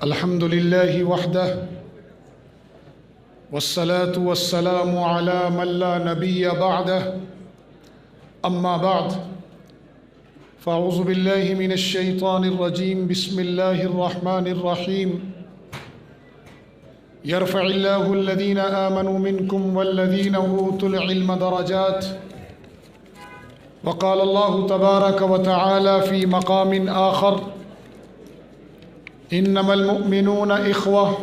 الحمد لله وحده والصلاة والسلام على من لا نبي بعده أما بعد فأعوذ بالله من الشيطان الرجيم بسم الله الرحمن الرحيم يرفع الله الذين آمنوا منكم والذين أوتوا العلم درجات وقال الله تبارك وتعالى في مقام آخر إنما المؤمنون إخوة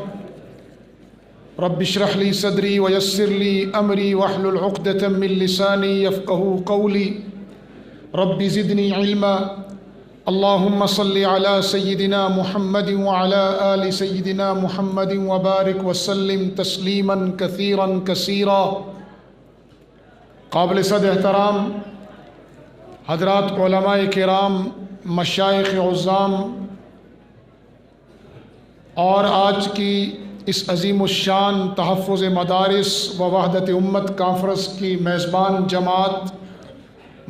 رب اشرح لي صدري ويسر لي أمري واحلل عقدة من لساني يفقهوا قولي رب زدني علما اللهم صل على سيدنا محمد وعلى آل سيدنا محمد وبارك وسلم تسليما كثيرا كثيرا. قابل صد احترام حضرات علماء کرام، مشائخ عظام اور آج کی اس عظیم الشان تحفظ مدارس و وحدت امت کانفرنس کی میزبان جماعت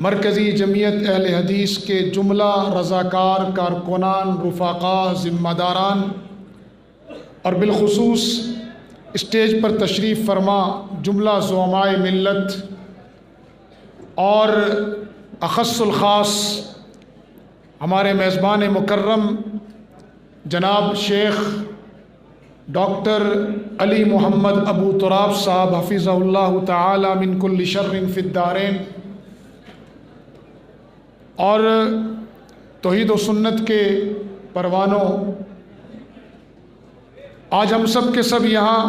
مرکزی جمعیت اہل حدیث کے جملہ رضاکار کارکنان، رفقاء، ذمہ داران اور بالخصوص اسٹیج پر تشریف فرما جملہ زعمائے ملت اور اخص الخاص ہمارے میزبان مکرم جناب شیخ ڈاکٹر علی محمد ابو تراب صاحب حفظہ اللہ تعالی من کل شر فی الدارین، اور توحید و سنت کے پروانوں، آج ہم سب کے سب یہاں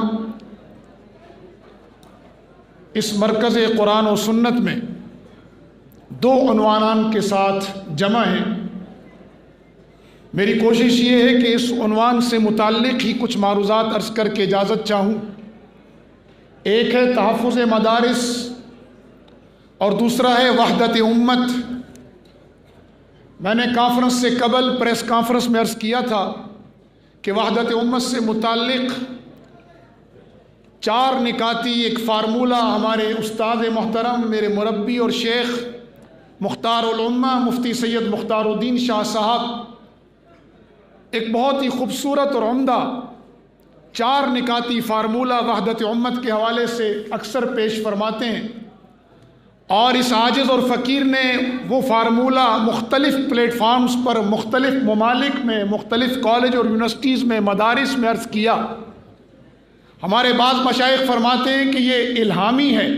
اس مرکز قرآن و سنت میں دو عنوانان کے ساتھ جمع ہیں. میری کوشش یہ ہے کہ اس عنوان سے متعلق ہی کچھ معروضات عرض کر کے اجازت چاہوں. ایک ہے تحفظ مدارس اور دوسرا ہے وحدت امت. میں نے کانفرنس سے قبل پریس کانفرنس میں عرض کیا تھا کہ وحدت امت سے متعلق 4 نکاتی ایک فارمولہ ہمارے استاد محترم، میرے مربی اور شیخ مختار الامہ مفتی سید مختار الدین شاہ صاحب ایک بہت ہی خوبصورت اور عمدہ 4 نکاتی فارمولہ وحدت امت کے حوالے سے اکثر پیش فرماتے ہیں، اور اس عاجز اور فقیر نے وہ فارمولہ مختلف پلیٹ فارمز پر، مختلف ممالک میں، مختلف کالج اور یونیورسٹیز میں، مدارس میں عرض کیا. ہمارے بعض مشائخ فرماتے ہیں کہ یہ الہامی ہے.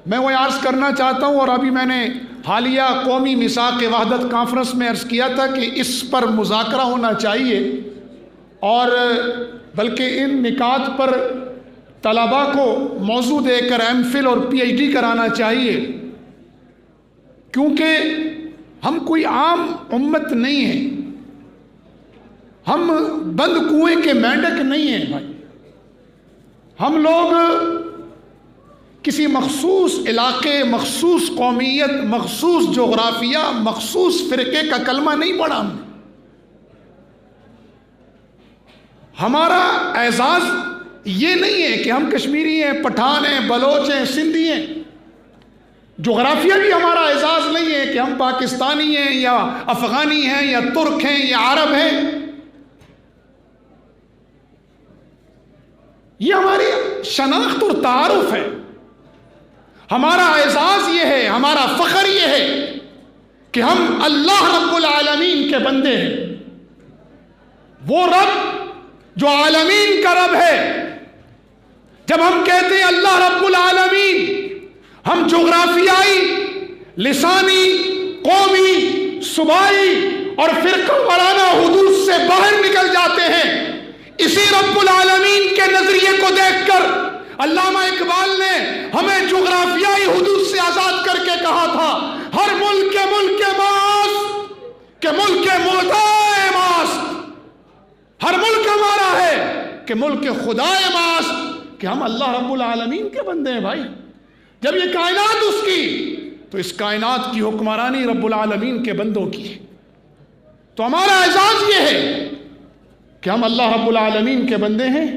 میں وہ عرض کرنا چاہتا ہوں، اور ابھی میں نے حالیہ قومی میثاق وحدت کانفرنس میں عرض کیا تھا کہ اس پر مذاکرہ ہونا چاہیے، اور بلکہ ان نکات پر طلباء کو موضوع دے کر ایم فل اور پی ایچ ڈی کرانا چاہیے، کیونکہ ہم کوئی عام امت نہیں ہیں، ہم بند کنویں کے مینڈک نہیں ہیں بھائی. ہم لوگ کسی مخصوص علاقے، مخصوص قومیت، مخصوص جغرافیہ، مخصوص فرقے کا کلمہ نہیں پڑھا. ہمارا اعزاز یہ نہیں ہے کہ ہم کشمیری ہیں، پٹھان ہیں، بلوچ ہیں، سندھی ہیں. جغرافیہ بھی ہمارا اعزاز نہیں ہے کہ ہم پاکستانی ہیں یا افغانی ہیں یا ترک ہیں یا عرب ہیں. یہ ہماری شناخت اور تعارف ہے. ہمارا اعزاز یہ ہے، ہمارا فخر یہ ہے کہ ہم اللہ رب العالمین کے بندے ہیں. وہ رب جو عالمین کا رب ہے. جب ہم کہتے ہیں اللہ رب العالمین، ہم جغرافیائی، لسانی، قومی، صوبائی اور فرقہ وارانہ حدود سے باہر نکل جاتے ہیں. اسی رب العالمین کے نظریے کو دیکھ کر علامہ اقبال نے ہمیں جغرافیائی حدود سے آزاد کر کے کہا تھا، ہر ملک ماست کہ ملک مودائے ماست. ہر ملک ہمارا ہے کہ ملک خدائے ماست، کہ ہم اللہ رب العالمین کے بندے ہیں بھائی. جب یہ کائنات اس کی، تو اس کائنات کی حکمرانی رب العالمین کے بندوں کی ہے. تو ہمارا اعزاز یہ ہے کہ ہم اللہ رب العالمین کے بندے ہیں.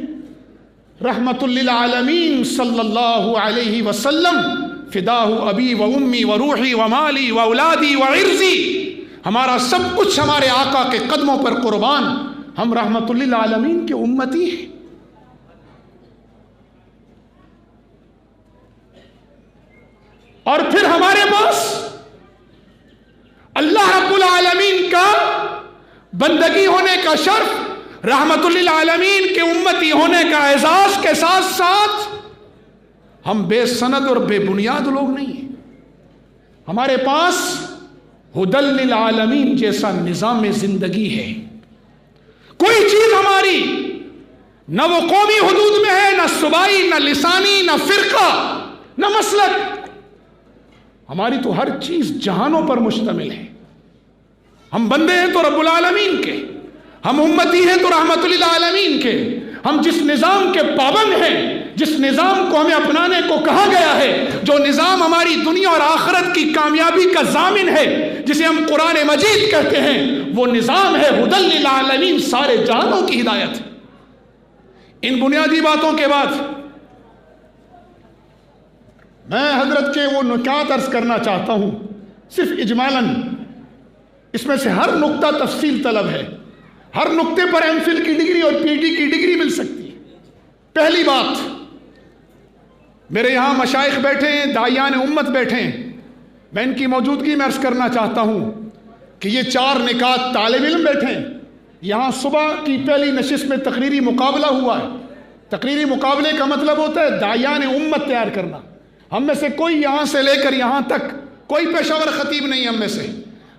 رحمت للعالمین صلی اللہ علیہ وسلم فداہ ابی و امی و روحی و مالی و اولادی و عرضی. ہمارا سب کچھ ہمارے آقا کے قدموں پر قربان. ہم رحمت للعالمین کے امتی ہیں۔ اور پھر ہمارے پاس اللہ رب العالمین کا بندگی ہونے کا شرف، رحمت للعالمین کے امتی ہونے کا اعزاز کے ساتھ ساتھ ہم بے سند اور بے بنیاد لوگ نہیں ہیں۔ ہمارے پاس ہدی للعالمین جیسا نظام زندگی ہے۔ کوئی چیز ہماری نہ وہ قومی حدود میں ہے، نہ صوبائی، نہ لسانی، نہ فرقہ، نہ مسلک، ہماری تو ہر چیز جہانوں پر مشتمل ہے۔ ہم بندے ہیں تو رب العالمین کے، ہم امتی ہیں تو رحمت للعالمین کے، ہم جس نظام کے پابند ہیں، جس نظام کو ہمیں اپنانے کو کہا گیا ہے، جو نظام ہماری دنیا اور آخرت کی کامیابی کا ضامن ہے، جسے ہم قرآن مجید کہتے ہیں، وہ نظام ہے ہدی للعالمین، سارے جہانوں کی ہدایت۔ ان بنیادی باتوں کے بعد میں حضرت کے وہ نکات عرض کرنا چاہتا ہوں، صرف اجمالاً، اس میں سے ہر نقطہ تفصیل طلب ہے، ہر نقطے پر ایم فل کی ڈگری اور پی ڈی کی ڈگری مل سکتی ہے۔ پہلی بات، میرے یہاں مشائخ بیٹھے ہیں، داعیان امت بیٹھے ہیں، میں ان کی موجودگی میں عرض کرنا چاہتا ہوں کہ یہ 4 نکات طالب علم بیٹھے ہیں۔ یہاں صبح کی پہلی نشست میں تقریری مقابلہ ہوا ہے۔ تقریری مقابلے کا مطلب ہوتا ہے داعیان امت تیار کرنا۔ ہم میں سے کوئی یہاں سے لے کر یہاں تک کوئی پیشہ ور خطیب نہیں، ہم میں سے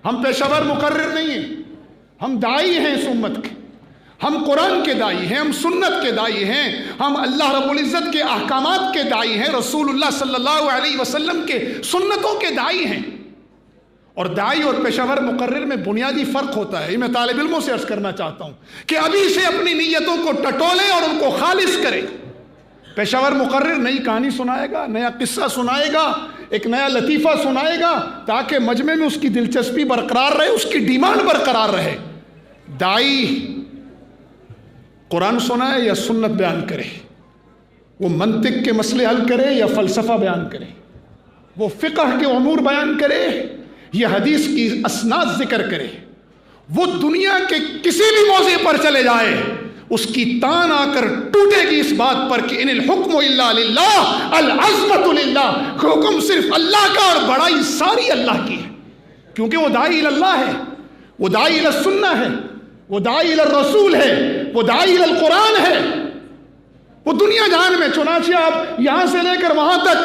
ہم پیشہ ور مقرر نہیں ہیں، ہم داعی ہیں اس امت کے، ہم قرآن کے داعی ہیں، ہم سنت کے داعی ہیں، ہم اللہ رب العزت کے احکامات کے داعی ہیں، رسول اللہ صلی اللہ علیہ وسلم کے سنتوں کے داعی ہیں۔ اور داعی اور پیشہ ور مقرر میں بنیادی فرق ہوتا ہے۔ یہ میں طالب علموں سے عرض کرنا چاہتا ہوں کہ ابھی سے اپنی نیتوں کو ٹٹولیں اور ان کو خالص کریں۔ پیشہ ور مقرر نئی کہانی سنائے گا، نیا قصہ سنائے گا، ایک نیا لطیفہ سنائے گا تاکہ مجمع میں اس کی دلچسپی برقرار رہے، اس کی ڈیمانڈ برقرار رہے۔ داعی قرآن سنائے یا سنت بیان کرے، وہ منطق کے مسئلے حل کرے یا فلسفہ بیان کرے، وہ فقہ کے امور بیان کرے یا حدیث کی اسناد ذکر کرے، وہ دنیا کے کسی بھی موضوع پر چلے جائے، اس کی تان آ کر ٹوٹے گی اس بات پر کہ ان الحکم الا للہ العظمت للہ، حکم صرف اللہ کا اور بڑائی ساری اللہ کی ہے، کیونکہ وہ داعی اللہ ہے، وہ داعی السنہ ہے، وہ داعی الرسول ہے، وہ داعی القرآن ہے، وہ دنیا جہان میں۔ چنانچہ آپ یہاں سے لے کر وہاں تک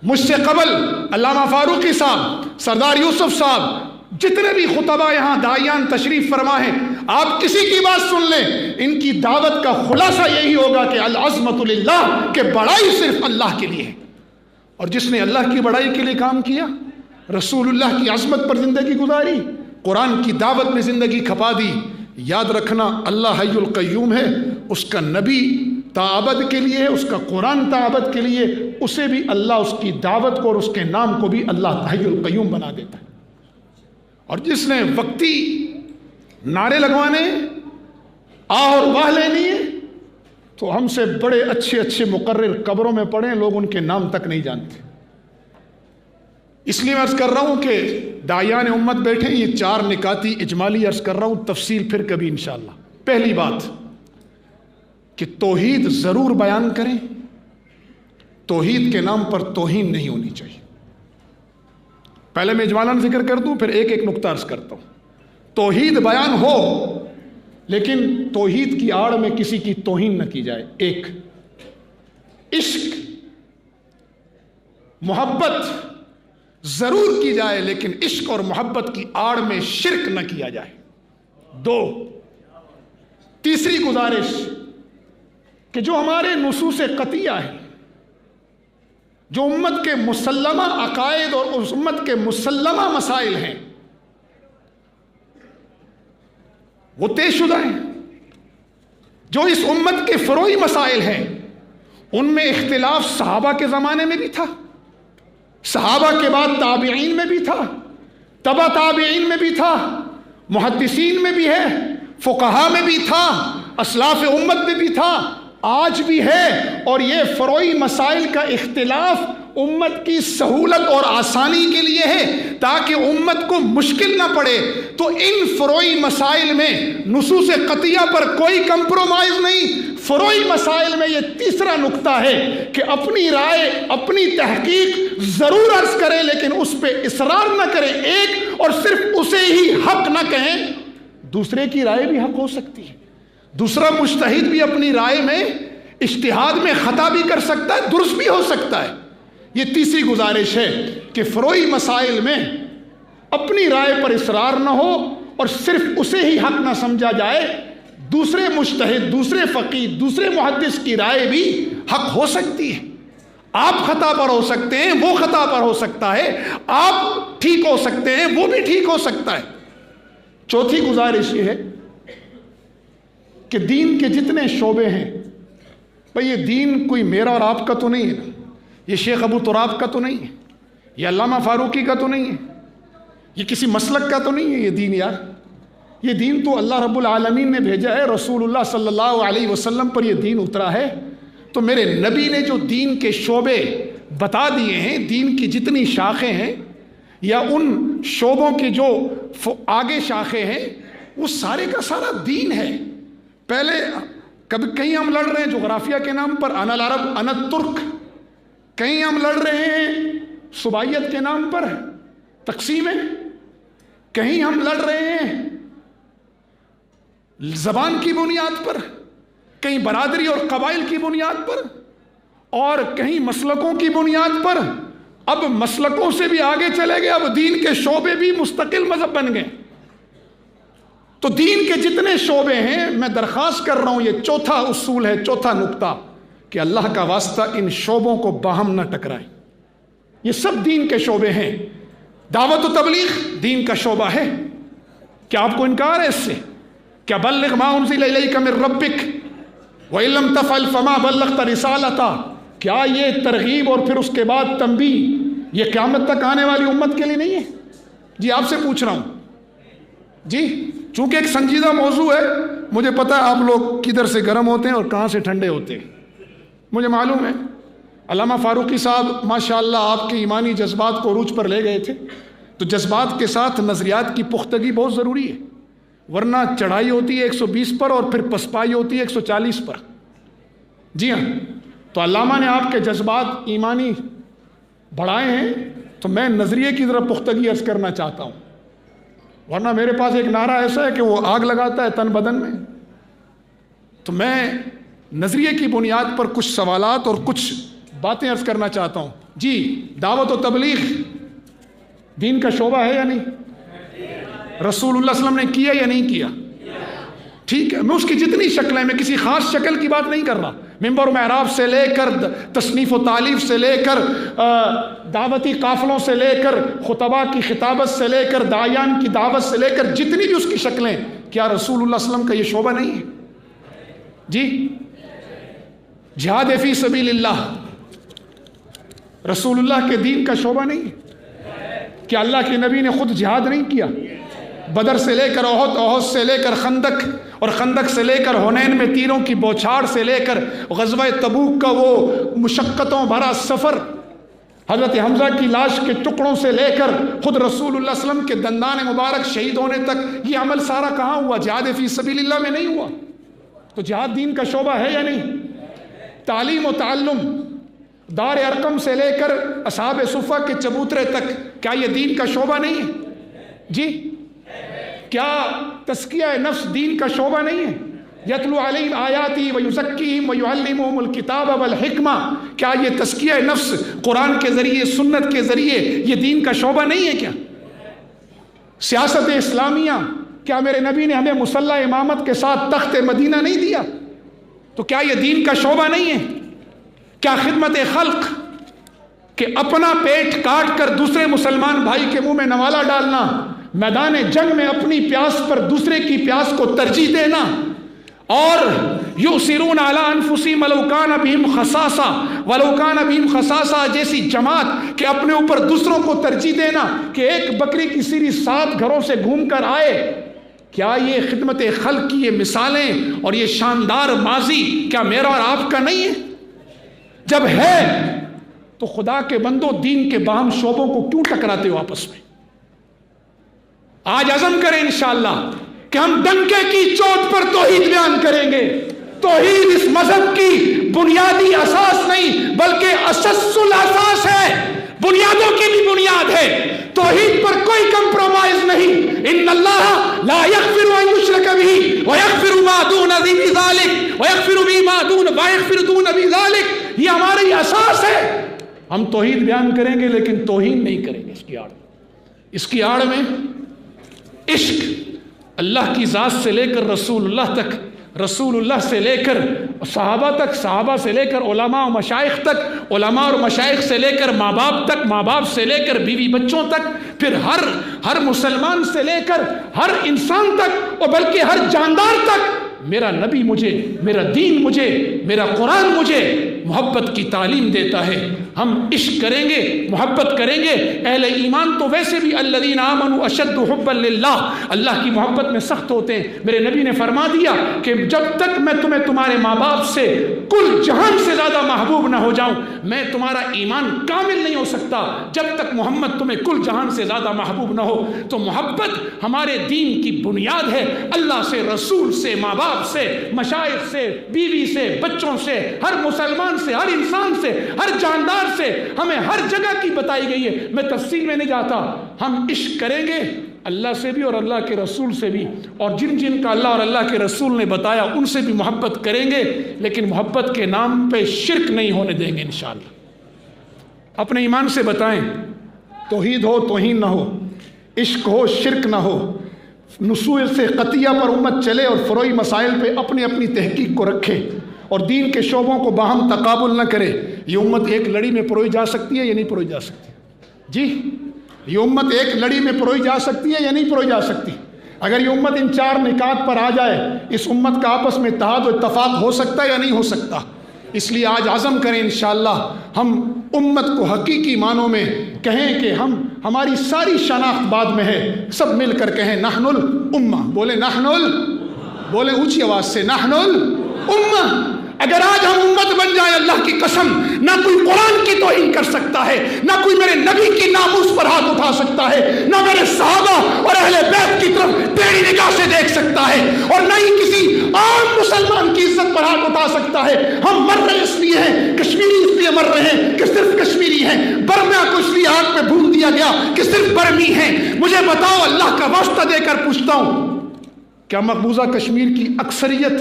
مجھ سے قبل علامہ فاروقی صاحب، سردار یوسف صاحب، جتنے بھی خطبہ یہاں داعیان تشریف فرما ہیں، آپ کسی کی بات سن لیں، ان کی دعوت کا خلاصہ یہی ہوگا کہ العظمت للہ، کہ بڑائی صرف اللہ کے لیے ہے۔ اور جس نے اللہ کی بڑائی کے لیے کام کیا، رسول اللہ کی عظمت پر زندگی گزاری، قرآن کی دعوت میں زندگی کھپا دی، یاد رکھنا اللہ حی القیوم ہے، اس کا نبی تعبد کے لیے ہے، اس کا قرآن تعبد کے لیے، اسے بھی اللہ اس کی دعوت کو اور اس کے نام کو بھی اللہ حی القیوم بنا دیتا ہے۔ اور جس نے وقتی نعرے لگوانے، آہ اور واہ لینی ہے، تو ہم سے بڑے اچھے اچھے مقرر قبروں میں پڑے ہیں، لوگ ان کے نام تک نہیں جانتے۔ اس لیے میں عرض کر رہا ہوں کہ داعیان امت بیٹھے، یہ 4 نکاتی اجمالی عرض کر رہا ہوں، تفصیل پھر کبھی انشاءاللہ۔ پہلی بات کہ توحید ضرور بیان کریں، توحید کے نام پر توہین نہیں ہونی چاہیے۔ پہلے میں اجمالاً ذکر کر دوں، پھر ایک ایک نقطہ عرض کرتا ہوں۔ توحید بیان ہو، لیکن توحید کی آڑ میں کسی کی توہین نہ کی جائے۔ ایک، عشق محبت ضرور کی جائے، لیکن عشق اور محبت کی آڑ میں شرک نہ کیا جائے۔ 2، تیسری گزارش کہ جو ہمارے نصوص قطعیہ ہیں، جو امت کے مسلمہ عقائد اور اس امت کے مسلمہ مسائل ہیں، وہ طے شدہ ہیں۔ جو اس امت کے فروعی مسائل ہیں، ان میں اختلاف صحابہ کے زمانے میں بھی تھا، صحابہ کے بعد تابعین میں بھی تھا، تبع تابعین میں بھی تھا، محدثین میں بھی ہے، فقہا میں بھی تھا، اسلاف امت میں بھی تھا، آج بھی ہے۔ اور یہ فروعی مسائل کا اختلاف امت کی سہولت اور آسانی کے لیے ہے تاکہ امت کو مشکل نہ پڑے۔ تو ان فروعی مسائل میں نصوص قطعیہ پر کوئی کمپرومائز نہیں۔ فروعی مسائل میں یہ تیسرا نقطہ ہے کہ اپنی رائے، اپنی تحقیق ضرور عرض کریں لیکن اس پہ اصرار نہ کریں، ایک اور صرف اسے ہی حق نہ کہیں، دوسرے کی رائے بھی حق ہو سکتی ہے۔ دوسرا مجتہد بھی اپنی رائے میں اجتہاد میں خطا بھی کر سکتا ہے، درست بھی ہو سکتا ہے۔ یہ تیسری گزارش ہے کہ فروعی مسائل میں اپنی رائے پر اصرار نہ ہو اور صرف اسے ہی حق نہ سمجھا جائے، دوسرے مجتہد، دوسرے فقیہ، دوسرے محدث کی رائے بھی حق ہو سکتی ہے۔ آپ خطا پر ہو سکتے ہیں، وہ خطا پر ہو سکتا ہے، آپ ٹھیک ہو سکتے ہیں، وہ بھی ٹھیک ہو سکتا ہے۔ چوتھی گزارش یہ ہے کہ دین کے جتنے شعبے ہیں، بھئی یہ دین کوئی میرا اور آپ کا تو نہیں ہے، یہ شیخ ابو تراب کا تو نہیں ہے، یہ علامہ فاروقی کا تو نہیں ہے، یہ کسی مسلک کا تو نہیں ہے، یہ دین یار، یہ دین تو اللہ رب العالمین نے بھیجا ہے، رسول اللہ صلی اللہ علیہ وسلم پر یہ دین اترا ہے۔ تو میرے نبی نے جو دین کے شعبے بتا دیے ہیں، دین کی جتنی شاخیں ہیں یا ان شعبوں کی جو آگے شاخیں ہیں، وہ سارے کا سارا دین ہے۔ پہلے کبھی کہیں ہم لڑ رہے ہیں جغرافیہ کے نام پر، انا العرب انا الترک، کہیں ہم لڑ رہے ہیں صوبائیت کے نام پر تقسیم ہے، کہیں ہم لڑ رہے ہیں زبان کی بنیاد پر، کہیں برادری اور قبائل کی بنیاد پر، اور کہیں مسلکوں کی بنیاد پر۔ اب مسلکوں سے بھی آگے چلے گئے، اب دین کے شعبے بھی مستقل مذہب بن گئے۔ تو دین کے جتنے شعبے ہیں، میں درخواست کر رہا ہوں، یہ چوتھا اصول ہے، چوتھا نقطہ، کہ اللہ کا واسطہ ان شعبوں کو باہم نہ ٹکرائیں۔ یہ سب دین کے شعبے ہیں۔ دعوت و تبلیغ دین کا شعبہ ہے، کیا آپ کو انکار ہے اس سے؟ کیا بلغ ما انزل الیک من ربک وَإِن لَمْ تَفْعَلْ فَمَا بَلَّغْتَ رِسَالَتَهُ، کیا یہ ترغیب اور پھر اس کے بعد تنبیہ یہ قیامت تک آنے والی امت کے لیے نہیں ہے؟ جی آپ سے پوچھ رہا ہوں جی، چونکہ ایک سنجیدہ موضوع ہے، مجھے پتہ ہے آپ لوگ کدھر سے گرم ہوتے ہیں اور کہاں سے ٹھنڈے ہوتے ہیں، مجھے معلوم ہے۔ علامہ فاروقی صاحب ماشاءاللہ آپ کے ایمانی جذبات کو عروج پر لے گئے تھے، تو جذبات کے ساتھ نظریات کی پختگی بہت ضروری ہے، ورنہ چڑھائی ہوتی ہے 120 پر اور پھر پسپائی ہوتی ہے 140 پر۔ جی ہاں، تو علامہ نے آپ کے جذبات ایمانی بڑھائے ہیں، تو میں نظریے کی طرف پختگی عرض کرنا چاہتا ہوں، ورنہ میرے پاس ایک نعرہ ایسا ہے کہ وہ آگ لگاتا ہے تن بدن میں۔ تو میں نظریے کی بنیاد پر کچھ سوالات اور کچھ باتیں عرض کرنا چاہتا ہوں۔ جی، دعوت و تبلیغ دین کا شعبہ ہے یا نہیں؟ رسول اللہ صلی اللہ علیہ وسلم نے کیا یا نہیں کیا؟ ٹھیک ہے، میں اس کی جتنی شکلیں، میں کسی خاص شکل کی بات نہیں کر رہا، منبر و محراب سے لے کر تصنیف و تالیف سے لے کر دعوتی قافلوں سے لے کر خطبہ کی خطابت سے لے کر داعیان کی دعوت سے لے کر جتنی بھی اس کی شکلیں، کیا رسول اللہ صلی اللہ علیہ وسلم کا یہ شعبہ نہیں ہے؟ جی، جہاد فی سبیل اللہ رسول اللہ کے دین کا شعبہ نہیں ہے؟ کیا اللہ کے نبی نے خود جہاد نہیں کیا؟ بدر سے لے کر احد، احد سے لے کر خندق، اور خندق سے لے کر حنین میں تیروں کی بوچھاڑ سے لے کر غزوہ تبوک کا وہ مشقتوں بھرا سفر، حضرت حمزہ کی لاش کے ٹکڑوں سے لے کر خود رسول اللہ صلی اللہ علیہ وسلم کے دندان مبارک شہید ہونے تک، یہ عمل سارا کہاں ہوا؟ جہاد فی سبیل اللہ میں نہیں ہوا۔ تو جہاد دین کا شعبہ ہے یا نہیں؟ تعلیم و تعلم دار ارقم سے لے کر اصحاب صفہ کے چبوترے تک، کیا یہ دین کا شعبہ نہیں ہے؟ جی، کیا تزکیہ نفس دین کا شعبہ نہیں ہے؟ یتلو علیہم آیاتی ویزکیہم ویعلمہم الکتاب والحکمہ، کیا یہ تزکیہ نفس قرآن کے ذریعے، سنت کے ذریعے یہ دین کا شعبہ نہیں ہے کیا؟ سیاست اسلامیہ، کیا میرے نبی نے ہمیں مسلح امامت کے ساتھ تخت مدینہ نہیں دیا؟ تو کیا یہ دین کا شعبہ نہیں ہے؟ کیا خدمت خلق کہ اپنا پیٹ کاٹ کر دوسرے مسلمان بھائی کے منہ میں نوالا ڈالنا، میدان جنگ میں اپنی پیاس پر دوسرے کی پیاس کو ترجیح دینا، اور یؤثرون علی انفسہم ولو کان بہم خصاصہ، ولو کان بہم خصاصہ جیسی جماعت کہ اپنے اوپر دوسروں کو ترجیح دینا کہ ایک بکری کی سیری 7 گھروں سے گھوم کر آئے، کیا یہ خدمت خلق کی یہ مثالیں اور یہ شاندار ماضی کیا میرا اور آپ کا نہیں ہے؟ جب ہے تو خدا کے بندو دین کے باہم شعبوں کو کیوں ٹکراتے ہو آپس میں؟ آج عزم کریں انشاءاللہ کہ ہم ڈنکے کی چوٹ پر توحید بیان کریں گے۔ توحید اس مذہب کی بنیادی اساس نہیں بلکہ اساس الاساس ہے، بنیادوں کی بھی بنیاد ہے۔ توحید پر کوئی کمپرومائز نہیں۔ ان اللہ لا یغفر ان یشرک بہ ویغفر ما دون ذلک ویغفر دون ذلک، یہ ہماری اساس ہے۔ ہم توحید بیان کریں گے لیکن توہین نہیں کریں گے اس کی آڑ میں عشق اللہ کی ذات سے لے کر رسول اللہ تک، رسول اللہ سے لے کر صحابہ تک، صحابہ سے لے کر علماء و مشائخ تک، علماء اور مشائخ سے لے کر ماں باپ تک، ماں باپ سے لے کر بیوی بچوں تک، پھر ہر مسلمان سے لے کر ہر انسان تک، اور بلکہ ہر جاندار تک میرا نبی مجھے، میرا دین مجھے، میرا قرآن مجھے محبت کی تعلیم دیتا ہے۔ ہم عشق کریں گے، محبت کریں گے۔ اہل ایمان تو ویسے بھی الذین آمنوا اشد حبا للہ، اللہ کی محبت میں سخت ہوتے ہیں۔ میرے نبی نے فرما دیا کہ جب تک میں تمہیں تمہارے ماں باپ سے کل جہان سے زیادہ محبوب نہ ہو جاؤں، میں تمہارا ایمان کامل نہیں ہو سکتا جب تک محمد تمہیں کل جہان سے زیادہ محبوب نہ ہو۔ تو محبت ہمارے دین کی بنیاد ہے۔ اللہ سے، رسول سے، ماں باپ سے، مشائخ سے، بیوی سے، بچوں سے، ہر مسلمان سے، ہر انسان سے، ہر جاندار سے، ہمیں ہر جگہ کی بتائی گئی ہے۔ میں تفصیل میں نہیں جاتا۔ ہم عشق کریں گے اللہ سے بھی اور اللہ کے رسول سے بھی، اور جن جن کا اللہ اور اللہ کے رسول نے بتایا ان سے بھی محبت کریں گے، لیکن محبت کے نام پہ شرک نہیں ہونے دیں گے انشاءاللہ۔ اپنے ایمان سے بتائیں، توحید ہو توہین نہ ہو، عشق ہو شرک نہ ہو، نصوص سے قطعیہ پر امت چلے اور فروعی مسائل پہ اپنی اپنی تحقیق کو رکھے اور دین کے شعبوں کو باہم تقابل نہ کرے، یہ امت ایک لڑی میں پروئی جا سکتی ہے یا نہیں پروئی جا سکتی؟ جی، یہ امت ایک لڑی میں پروئی جا سکتی ہے یا نہیں پروئی جا سکتی؟ اگر یہ امت ان چار نکات پر آ جائے، اس امت کا آپس میں اتحاد و اتفاق ہو سکتا ہے یا نہیں ہو سکتا؟ اس لیے آج عزم کریں انشاءاللہ ہم امت کو حقیقی معنوں میں کہیں کہ ہماری ساری شناخت بعد میں ہے، سب مل کر کہیں نحن الامہ، بولیں اونچی آواز سے نحن الامہ۔ اگر آج ہم امت بن جائیں، اللہ کی قسم نہ کوئی قرآن کی توہین کر سکتا ہے، نہ کوئی میرے نبی کی ناموس پر ہاتھ اٹھا سکتا ہے، نہ میرے صحابہ اور اہل بیت کی طرف ٹیڑھی نگاہ سے دیکھ سکتا ہے، اور نہ ہی کسی عام مسلمان کی عزت پر ہاتھ اٹھا سکتا ہے۔ ہم مر رہے اس لیے ہیں، کشمیری اس لیے مر رہے ہیں کہ صرف کشمیری ہیں، برما کو اس لیے آگ پہ بھون دیا گیا کہ صرف برمی ہیں۔ مجھے بتاؤ، اللہ کا واسطہ دے کر پوچھتا ہوں، کیا مقبوضہ کشمیر کی اکثریت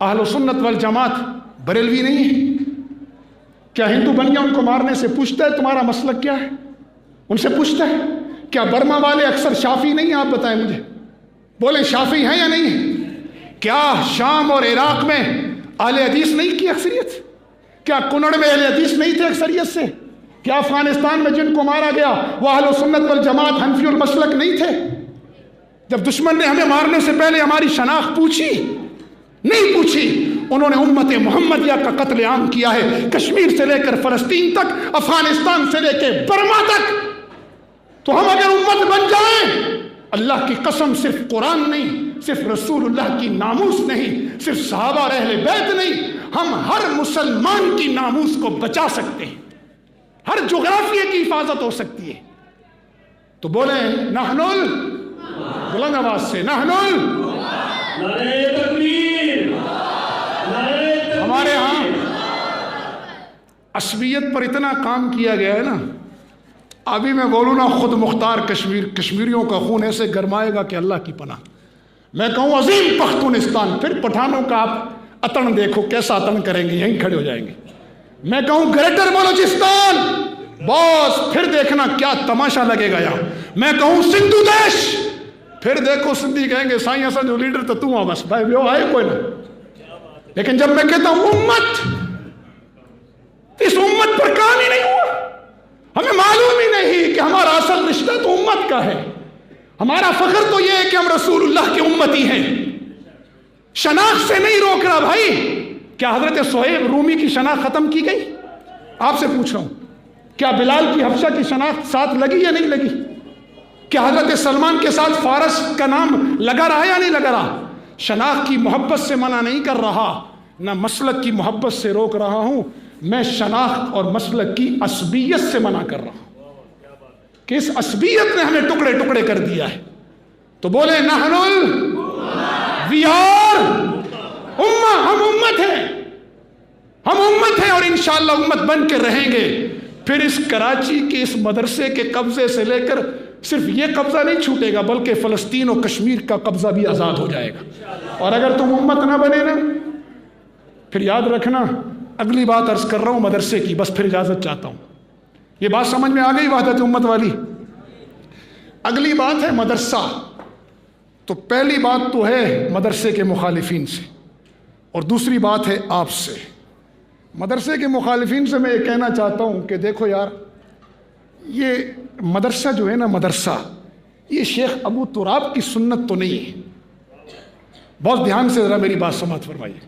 اہل سنت والجماعت بریلوی نہیں ہے؟ کیا ہندو بن گیا ان کو مارنے سے پوچھتا ہے تمہارا مسلک کیا ہے؟ ان سے پوچھتا ہے؟ کیا برما والے اکثر شافعی نہیں ہیں؟ آپ بتائیں مجھے، بولیں شافعی ہیں یا نہیں ہیں؟ کیا شام اور عراق میں اہل حدیث نہیں کی اکثریت؟ کیا کنڑ میں اہل حدیث نہیں تھے اکثریت سے؟ کیا افغانستان میں جن کو مارا گیا وہ اہل سنت والجماعت حنفی المسلک نہیں تھے؟ جب دشمن نے ہمیں مارنے سے پہلے ہماری شناخت پوچھی؟ نہیں پوچھی۔ انہوں نے امت محمدیہ کا قتل عام کیا ہے، کشمیر سے لے کر فلسطین تک، افغانستان سے لے کے برما تک۔ تو ہم اگر امت بن جائیں، اللہ کی قسم صرف قرآن نہیں، صرف رسول اللہ کی ناموس نہیں، صرف صحابہ اور اہل بیت نہیں، ہم ہر مسلمان کی ناموس کو بچا سکتے ہیں، ہر جغرافیہ کی حفاظت ہو سکتی ہے۔ تو بولیں نحن بلند آواز سے نحن ہمارے ہاں عصبیت پر اتنا کام کیا گیا ہے نا، ابھی میں بولوں نا خود مختار کشمیریوں کا خون ایسے گرمائے گا کہ اللہ کی پناہ۔ میں کہوں عظیم پختونستان، پھر پٹھانوں کا آپ اتن دیکھو کیسا اتن کریں گے، یہیں کھڑے ہو جائیں گے۔ میں کہوں گریٹر بلوچستان، بس پھر دیکھنا کیا تماشا لگے گا یہاں۔ میں کہوں سندھو دیش، پھر دیکھو سندھی کہیں گے سائیں ایسا جو لیڈر تو تم بس بھائی وہ آئے کوئی نہ۔ لیکن جب میں کہتا ہوں امت، اس امت پر کام ہی نہیں ہوا، ہمیں معلوم ہی نہیں کہ ہمارا اصل رشتہ تو امت کا ہے۔ ہمارا فخر تو یہ ہے کہ ہم رسول اللہ کے امتی ہیں، شناخت سے نہیں روک رہا بھائی۔ کیا حضرت صہیب رومی کی شناخت ختم کی گئی؟ آپ سے پوچھ رہا ہوں، کیا بلال کی حبشہ کی شناخت ساتھ لگی یا نہیں لگی؟ کیا حضرت سلمان کے ساتھ فارس کا نام لگا رہا یا نہیں لگا رہا؟ شناخت کی محبت سے منع نہیں کر رہا، نہ مسلک کی محبت سے روک رہا ہوں، میں شناخت اور مسلک کی عصبیت سے منع کر رہا ہوں کہ اس عصبیت نے ہمیں ٹکڑے ٹکڑے کر دیا ہے. تو بولے وی آر امہ، ہم امت ہیں، ہم امت ہیں اور انشاءاللہ امت بن کے رہیں گے. پھر اس کراچی کے اس مدرسے کے قبضے سے لے کر صرف یہ قبضہ نہیں چھوٹے گا بلکہ فلسطین و کشمیر کا قبضہ بھی آزاد ہو جائے گا. اور اگر تم امت نہ بنے نا، پھر یاد رکھنا، اگلی بات عرض کر رہا ہوں مدرسے کی، بس پھر اجازت چاہتا ہوں. یہ بات سمجھ میں آ گئی وحدت امت والی؟ اگلی بات ہے مدرسہ. تو پہلی بات تو ہے مدرسے کے مخالفین سے، اور دوسری بات ہے آپ سے. مدرسے کے مخالفین سے میں یہ کہنا چاہتا ہوں کہ دیکھو یار، یہ مدرسہ جو ہے نا، مدرسہ یہ شیخ ابو تراب کی سنت تو نہیں ہے. بہت دھیان سے ذرا میری بات سماعت فرمائیے.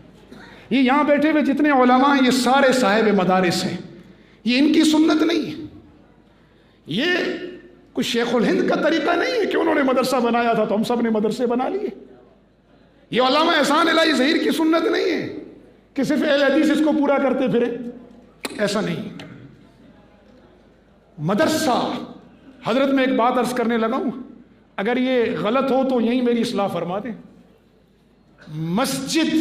یہ یہاں بیٹھے ہوئے جتنے علماء ہیں یہ سارے صاحب مدارس ہیں، یہ ان کی سنت نہیں ہے. یہ کوئی شیخ الہند کا طریقہ نہیں ہے کہ انہوں نے مدرسہ بنایا تھا تو ہم سب نے مدرسے بنا لیے. یہ علامہ احسان الہی ظہیر کی سنت نہیں ہے کہ صرف اہل حدیث اس کو پورا کرتے پھرے، ایسا نہیں. مدرسہ، حضرت میں ایک بات عرض کرنے لگا ہوں، اگر یہ غلط ہو تو یہیں میری اصلاح فرما دیں. مسجد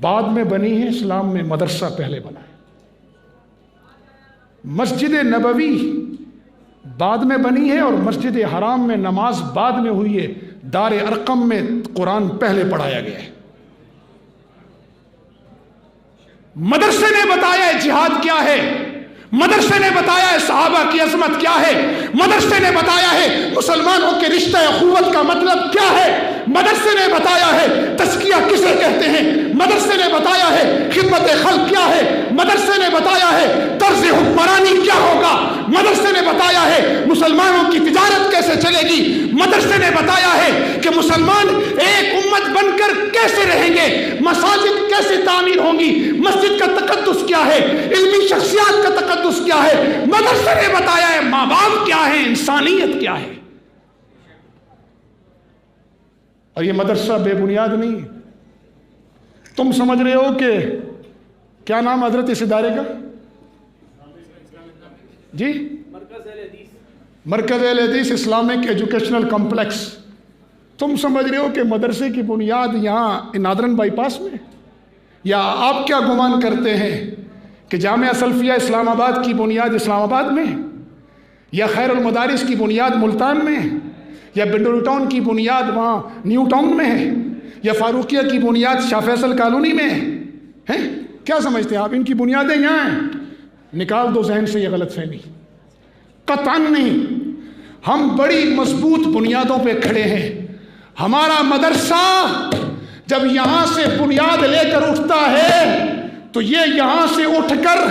بعد میں بنی ہے، اسلام میں مدرسہ پہلے بنا ہے. مسجد نبوی بعد میں بنی ہے اور مسجد حرام میں نماز بعد میں ہوئی ہے. دار ارقم میں قرآن پہلے پڑھایا گیا ہے. مدرسے نے بتایا ہے جہاد کیا ہے، مدرسے نے بتایا ہے صحابہ کی عظمت کیا ہے، مدرسے نے بتایا ہے مسلمانوں کے رشتہ اخوت کا مطلب کیا ہے، مدرسے نے بتایا ہے تزکیہ کسے کہتے ہیں، مدرسے نے بتایا ہے خدمت خلق کیا ہے، مدرسے نے بتایا ہے طرز حکمرانی کیا ہوگا، مدرسے نے بتایا ہے مسلمانوں کی تجارت کیسے چلے گی، مدرسے نے بتایا ہے کہ مسلمان ایک امت بن کر کیسے رہیں گے، مساجد کیسے تعمیر ہوں گی، مسجد کا تقدس کیا ہے، علمی شخصیات کا تقدس کیا ہے. مدرسے نے بتایا ہے ماں باپ کیا ہے، انسانیت کیا ہے. اور یہ مدرسہ بے بنیاد نہیں ہے. تم سمجھ رہے ہو کہ کیا نام حضرت اس ادارے کا؟ جی، مرکز اہل حدیث اسلامک ایجوکیشنل کمپلیکس. تم سمجھ رہے ہو کہ مدرسے کی بنیاد یہاں نادرن بائی پاس میں؟ یا آپ کیا گمان کرتے ہیں کہ جامعہ سلفیہ اسلام آباد کی بنیاد اسلام آباد میں، یا خیر المدارس کی بنیاد ملتان میں، یا بنڈول ٹاؤن کی بنیاد وہاں نیو ٹاؤن میں ہے، یا فاروقیہ کی بنیاد شاہ فیصل کالونی میں ہے؟ کیا سمجھتے ہیں آپ ان کی بنیادیں یہاں ہیں؟ نکال دو ذہن سے یہ غلط فہمی. قطعاً نہیں. ہم بڑی مضبوط بنیادوں پہ کھڑے ہیں. ہمارا مدرسہ جب یہاں سے بنیاد لے کر اٹھتا ہے تو یہ یہاں سے اٹھ کر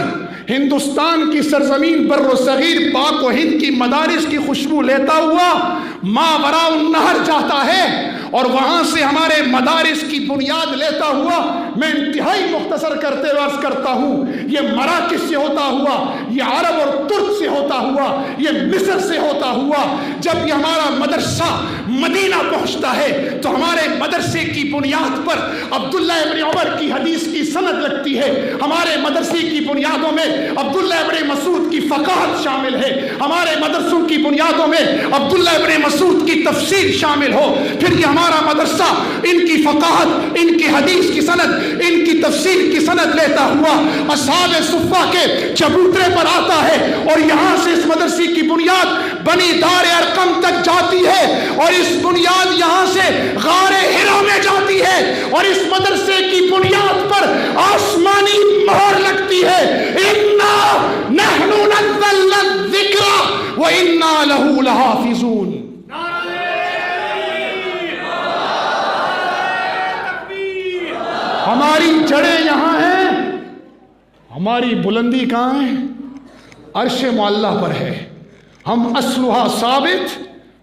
ہندوستان کی سرزمین بر صغیر پاک و ہند کی مدارس کی خوشبو لیتا ہوا ماوراء النہر جاتا ہے، اور وہاں سے ہمارے مدارس کی بنیاد لیتا ہوا. میں انتہائی مختصر کرتے ہوئے عرض کرتا ہوں، یہ مراکش سے ہوتا ہوا، یہ عرب اور ترک سے ہوتا ہوا، یہ مصر سے ہوتا ہوا. جب یہ ہمارا مدرسہ مدینہ پہنچتا ہے تو ہمارے مدرسے کی بنیاد پر عبداللہ ابن عمر کی حدیث کی سند لگتی ہے. ہمارے مدرسے کی بنیادوں میں عبداللہ ابن مسعود کی فقاہت شامل ہے. ہمارے مدرسوں کی بنیادوں میں عبداللہ ابن مسعود کی تفسیر شامل ہو. پھر یہ ہمارا مدرسہ ان کی فقاہت، ان کی حدیث کی سند، ان کی تفسیر کی سند لیتا ہوا اصحاب صفہ کے چبوترے پر آتا ہے، اور یہاں سے اس مدرسے کی بنیاد بنی دار ارقم تک جاتی ہے، اور اس بنیاد یہاں سے غار ہرا میں جاتی ہے، اور اس مدرسے کی بنیاد پر آسمانی مہر لگتی ہے. اِنَّا نَحْنُ نَزَّلْنَا الذِّكْرَ وَإِنَّا لَهُ لَحَافِظُونَ. ہماری جڑیں یہاں ہیں، ہماری بلندی کہاں ہے؟ عرش معلہ پر ہے. ہم اصلها ثابت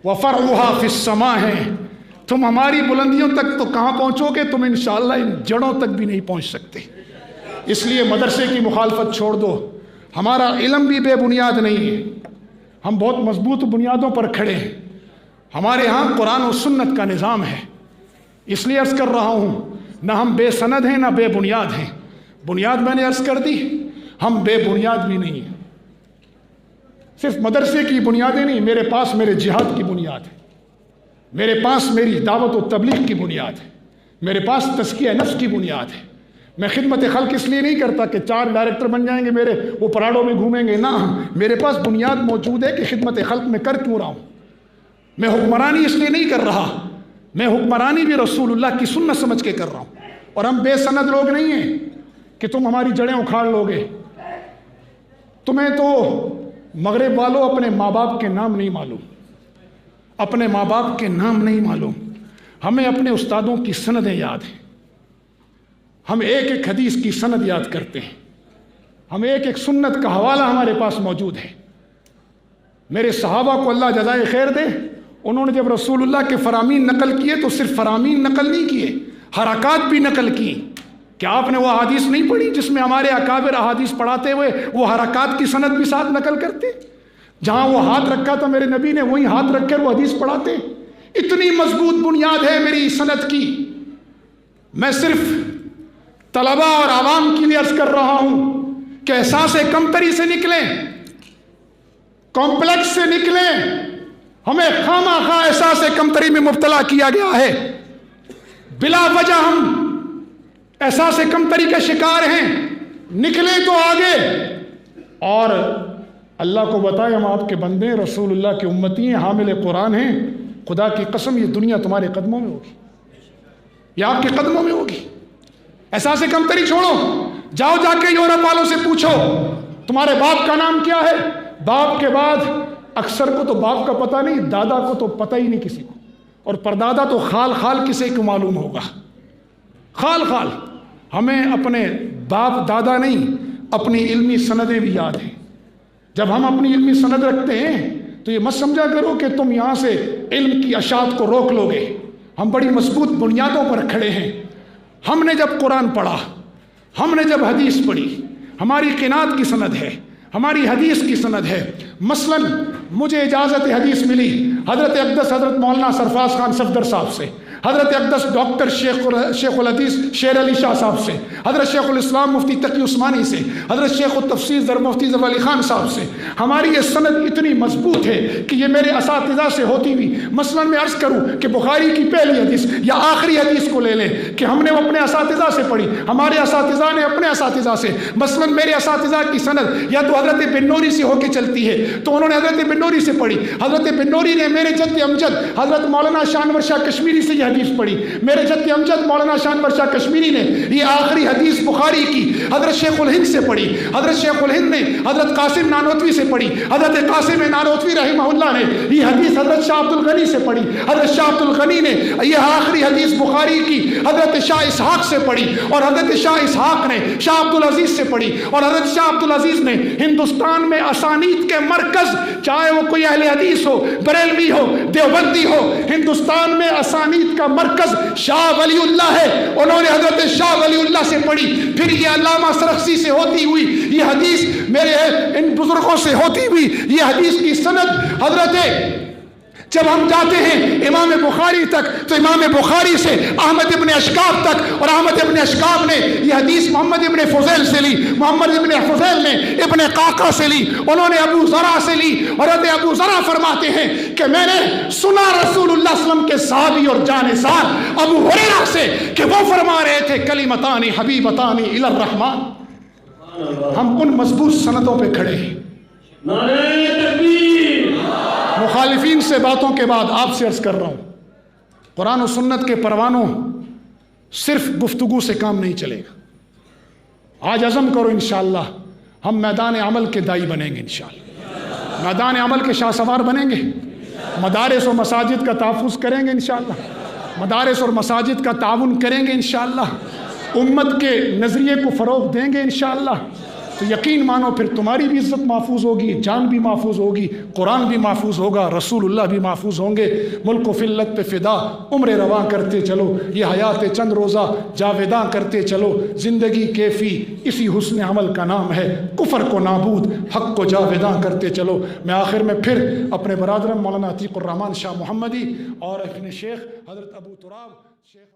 وفرعها فی السماء ہیں. تم ہماری بلندیوں تک تو کہاں پہنچو گے؟ تم انشاءاللہ ان جڑوں تک بھی نہیں پہنچ سکتے. اس لیے مدرسے کی مخالفت چھوڑ دو. ہمارا علم بھی بے بنیاد نہیں ہے، ہم بہت مضبوط بنیادوں پر کھڑے ہیں. ہمارے ہاں قرآن و سنت کا نظام ہے. اس لیے عرض کر رہا ہوں، نہ ہم بے سند ہیں نہ بے بنیاد ہیں. بنیاد میں نے عرض کر دی، ہم بے بنیاد بھی نہیں ہیں۔ صرف مدرسے کی بنیادیں نہیں، میرے پاس میرے جہاد کی بنیاد ہے، میرے پاس میری دعوت و تبلیغ کی بنیاد ہے، میرے پاس تزکیہ نفس کی بنیاد ہے۔ میں خدمت خلق اس لیے نہیں کرتا کہ 4 ڈائریکٹر بن جائیں گے میرے، وہ پراڑوں میں گھومیں گے، نہ، میرے پاس بنیاد موجود ہے کہ خدمت خلق میں کر کیوں رہا ہوں۔ میں حکمرانی اس لیے نہیں کر رہا، میں حکمرانی بھی رسول اللہ کی سنت سمجھ کے کر رہا ہوں۔ اور ہم بے سند لوگ نہیں ہیں کہ تم ہماری جڑیں اکھاڑ لوگے۔ تمہیں تو مغرب والوں اپنے ماں باپ کے نام نہیں معلوم، اپنے ماں باپ کے نام نہیں معلوم، ہمیں اپنے استادوں کی سندیں یاد ہیں، ہم ایک ایک حدیث کی سند یاد کرتے ہیں، ہم ایک ایک سنت کا حوالہ ہمارے پاس موجود ہے۔ میرے صحابہ کو اللہ جزائے خیر دے، انہوں نے جب رسول اللہ کے فرامین نقل کیے تو صرف فرامین نقل نہیں کیے، حرکات بھی نقل کی۔ کیا آپ نے وہ احادیث نہیں پڑھی جس میں ہمارے اکابر احادیث پڑھاتے ہوئے وہ حرکات کی سند بھی ساتھ نقل کرتے؟ جہاں وہ ہاتھ رکھا تھا میرے نبی نے، وہیں ہاتھ رکھ کر وہ حدیث پڑھاتے۔ اتنی مضبوط بنیاد ہے میری سند کی۔ میں صرف طلباء اور عوام کے لیے عرض کر رہا ہوں کہ احساس کمتری سے نکلیں، کمپلیکس سے نکلیں۔ ہمیں خواہ خواہ احساس کمتری میں مبتلا کیا گیا ہے، بلا وجہ ہم احساس کمتری کا شکار ہیں۔ نکلیں تو آگے، اور اللہ کو بتائے ہم آپ کے بندے ہیں، رسول اللہ کے امتی ہیں، حامل قرآن ہیں۔ خدا کی قسم یہ دنیا تمہارے قدموں میں ہوگی، یہ آپ کے قدموں میں ہوگی۔ احساس کمتری چھوڑو، جاؤ جا کے یورپ والوں سے پوچھو تمہارے باپ کا نام کیا ہے۔ باپ کے بعد اکثر کو تو باپ کا پتہ نہیں، دادا کو تو پتہ ہی نہیں کسی کو، اور پردادا تو خال خال کسی کو معلوم ہوگا، خال خال۔ ہمیں اپنے باپ دادا نہیں، اپنی علمی سندیں بھی یاد ہیں۔ جب ہم اپنی علمی سند رکھتے ہیں تو یہ مت سمجھا کرو کہ تم یہاں سے علم کی اشاعت کو روک لو گے۔ ہم بڑی مضبوط بنیادوں پر کھڑے ہیں۔ ہم نے جب قرآن پڑھا، ہم نے جب حدیث پڑھی، ہماری قناعت کی سند ہے، ہماری حدیث کی سند ہے۔ مثلا مجھے اجازت حدیث ملی حضرت اقدس حضرت مولانا سرفراز خان صفدر صاحب سے، حضرت اقدس ڈاکٹر شیخ الحدیث شیر علی شاہ صاحب سے، حضرت شیخ الاسلام مفتی تقی عثمانی سے، حضرت شیخ التفسیر مفتی ظفر علی خان صاحب سے۔ ہماری یہ سند اتنی مضبوط ہے کہ یہ میرے اساتذہ سے ہوتی ہوئی، مثلا میں عرض کروں کہ بخاری کی پہلی حدیث یا آخری حدیث کو لے لیں کہ ہم نے وہ اپنے اساتذہ سے پڑھی، ہمارے اساتذہ نے اپنے اساتذہ سے۔ مثلا میرے اساتذہ کی سند یا تو حضرت بن نوری سے ہو کے چلتی ہے، تو انہوں نے حضرت بن نوری سے پڑھی، حضرت بن نوری نے میرے جد امجد حضرت مولانا شانور شاہ کشمیری سے یہ حدیث پڑھی، میرے جد امجد مولانا شانور شاہ کشمیری نے یہ آخری حدیث بخاری کی حضرت شیخ الہند سے پڑھی، حضرت شیخ الہند نے حضرت قاسم نانوتوی سے پڑھی، حضرت قاسم نانوتوی رحمہ اللہ نے یہ حدیث حضرت شاہ عبد الغنی سے پڑھی، حضرت شاہ عبد الغنی نے یہ آخری حدیث بخاری کی حضرت شاہ اسحاق سے پڑھی، اور حضرت شاہ اسحاق نے شاہ عبد العزیز سے پڑھی، اور حضرت شاہ عبد العزیز نے ہندوستان میں اسانید کے مرکز، چاہے وہ کوئی اہل حدیث ہو، بریلوی ہو، دیوبندی ہو، ہندوستان میں اسانید کا مرکز شاہ ولی اللہ ہے، انہوں نے حضرت شاہ ولی اللہ سے پڑھی۔ پھر یہ علامہ سرخسی سے ہوتی ہوئی یہ حدیث، میرے ان بزرگوں سے ہوتی ہوئی یہ حدیث کی سند حضرت، جب ہم جاتے ہیں امام بخاری تک تو امام بخاری سے احمد ابن اشکاب تک، اور احمد ابن اشکاب نے یہ حدیث محمد ابن فضیل سے لی، محمد ابن فضیل نے ابن قعقاع سے لی، انہوں نے ابو ذرا سے لی، اور حضرت ابو ذرا فرماتے ہیں کہ میں نے سنا رسول اللہ صلی اللہ علیہ وسلم کے صحابی اور جانثار ابو ہریرہ سے کہ وہ فرما رہے تھے کلمتان حبیبتان الی الرحمن۔ ہم ان مضبوط سندوں پہ کھڑے ہیں۔ نعرہ تکبیر۔ مخالفین سے باتوں کے بعد آپ سے عرض کر رہا ہوں، قرآن و سنت کے پروانوں صرف گفتگو سے کام نہیں چلے گا۔ آج عزم کرو انشاءاللہ ہم میدان عمل کے دائی بنیں گے، انشاءاللہ میدان عمل کے شاہ سوار بنیں گے، مدارس و مساجد کا تحفظ کریں گے انشاءاللہ، مدارس اور مساجد کا تعاون کریں گے انشاءاللہ، امت کے نظریے کو فروغ دیں گے انشاءاللہ۔ تو یقین مانو پھر تمہاری بھی عزت محفوظ ہوگی، جان بھی محفوظ ہوگی، قرآن بھی محفوظ ہوگا، رسول اللہ بھی محفوظ ہوں گے۔ ملک و فلت پہ فدا عمر رواں کرتے چلو، یہ حیات چند روزہ جاویداں کرتے چلو، زندگی کیفی اسی حسن عمل کا نام ہے، کفر کو نابود حق کو جاویداں کرتے چلو۔ میں آخر میں پھر اپنے برادرم مولانا عتیق الرحمن شاہ محمدی اور اپنے شیخ حضرت ابو تراب شیخ